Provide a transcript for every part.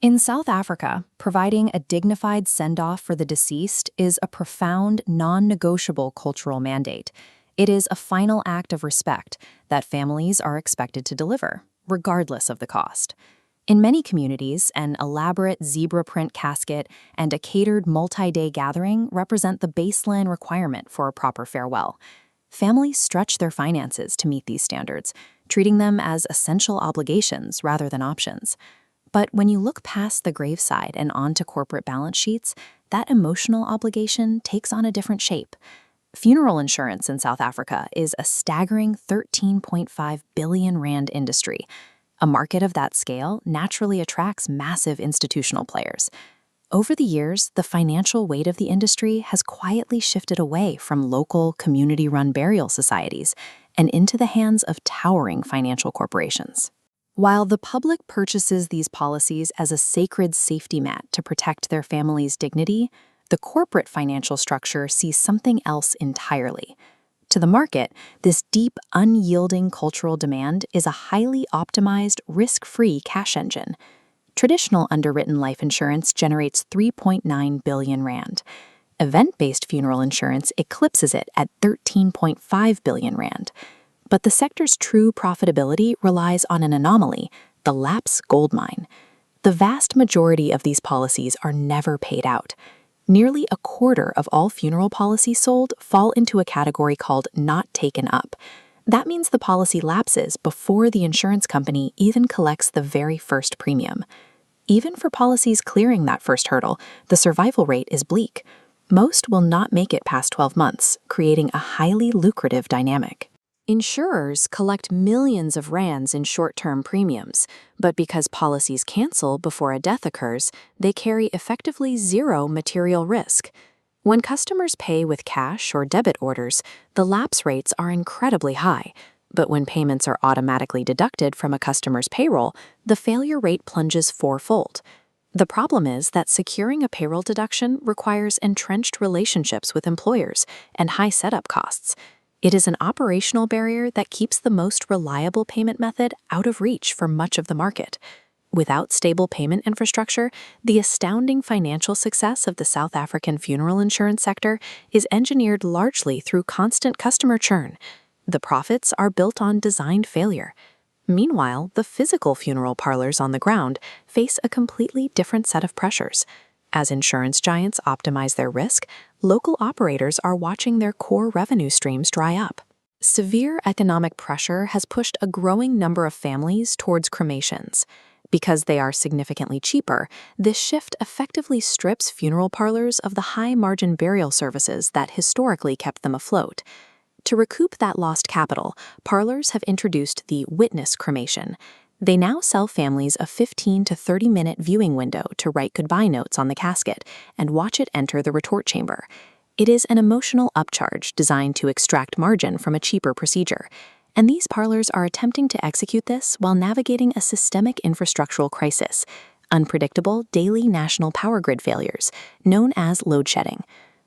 In South Africa, providing a dignified send-off for the deceased is a profound, non-negotiable cultural mandate. It is a final act of respect that families are expected to deliver, regardless of the cost. In many communities, an elaborate zebra print casket and a catered multi-day gathering represent the baseline requirement for a proper farewell. Families stretch their finances to meet these standards, treating them as essential obligations rather than options. But when you look past the graveside and onto corporate balance sheets, that emotional obligation takes on a different shape. Funeral insurance in South Africa is a staggering 13.5 billion rand industry. A market of that scale naturally attracts massive institutional players. Over the years, the financial weight of the industry has quietly shifted away from local, community-run burial societies and into the hands of towering financial corporations. While the public purchases these policies as a sacred safety net to protect their family's dignity, the corporate financial structure sees something else entirely. To the market, this deep, unyielding cultural demand is a highly optimized, risk-free cash engine. Traditional underwritten life insurance generates 3.9 billion rand. Event-based funeral insurance eclipses it at 13.5 billion rand. But the sector's true profitability relies on an anomaly, the lapse goldmine. The vast majority of these policies are never paid out. Nearly a quarter of all funeral policies sold fall into a category called not taken up. That means the policy lapses before the insurance company even collects the very first premium. Even for policies clearing that first hurdle, the survival rate is bleak. Most will not make it past 12 months, creating a highly lucrative dynamic. Insurers collect millions of rands in short-term premiums, but because policies cancel before a death occurs, they carry effectively zero material risk. When customers pay with cash or debit orders, the lapse rates are incredibly high, but when payments are automatically deducted from a customer's payroll, the failure rate plunges fourfold. The problem is that securing a payroll deduction requires entrenched relationships with employers and high setup costs. It is an operational barrier that keeps the most reliable payment method out of reach for much of the market. Without stable payment infrastructure, the astounding financial success of the South African funeral insurance sector is engineered largely through constant customer churn. The profits are built on designed failure. Meanwhile, the physical funeral parlors on the ground face a completely different set of pressures. As insurance giants optimize their risk, local operators are watching their core revenue streams dry up. Severe economic pressure has pushed a growing number of families towards cremations. Because they are significantly cheaper, this shift effectively strips funeral parlors of the high-margin burial services that historically kept them afloat. To recoup that lost capital, parlors have introduced the witness cremation. They now sell families a 15 to 30-minute viewing window to write goodbye notes on the casket and watch it enter the retort chamber. It is an emotional upcharge designed to extract margin from a cheaper procedure. And these parlors are attempting to execute this while navigating a systemic infrastructural crisis, unpredictable daily national power grid failures, known as load shedding.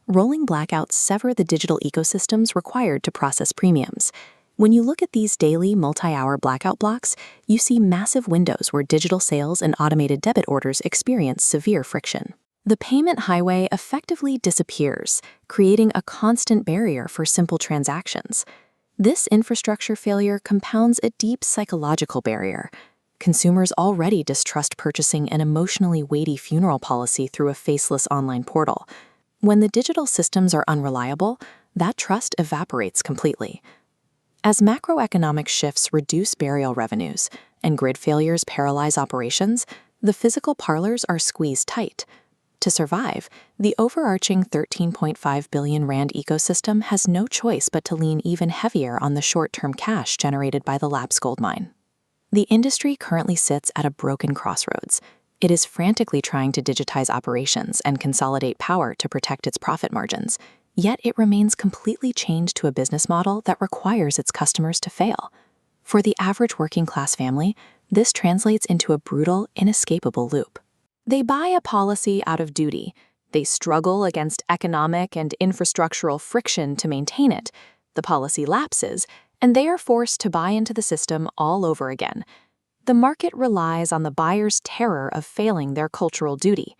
Rolling blackouts sever the digital ecosystems required to process premiums. When you look at these daily multi-hour blackout blocks, you see massive windows where digital sales and automated debit orders experience severe friction. The payment highway effectively disappears, creating a constant barrier for simple transactions. This infrastructure failure compounds a deep psychological barrier. Consumers already distrust purchasing an emotionally weighty funeral policy through a faceless online portal. When the digital systems are unreliable, that trust evaporates completely. As macroeconomic shifts reduce burial revenues and grid failures paralyze operations, the physical parlors are squeezed tight. To survive, the overarching 13.5 billion rand ecosystem has no choice but to lean even heavier on the short-term cash generated by the lapse goldmine. The industry currently sits at a broken crossroads. It is frantically trying to digitize operations and consolidate power to protect its profit margins. Yet it remains completely chained to a business model that requires its customers to fail. For the average working-class family, this translates into a brutal, inescapable loop. They buy a policy out of duty. They struggle against economic and infrastructural friction to maintain it. The policy lapses, and they are forced to buy into the system all over again. The market relies on the buyer's terror of failing their cultural duty.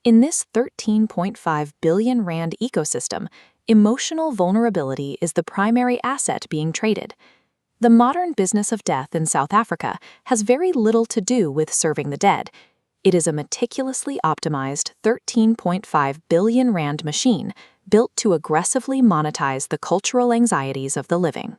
In this 13.5 billion rand ecosystem, emotional vulnerability is the primary asset being traded. The modern business of death in South Africa has very little to do with serving the dead. It is a meticulously optimized 13.5 billion rand machine built to aggressively monetize the cultural anxieties of the living.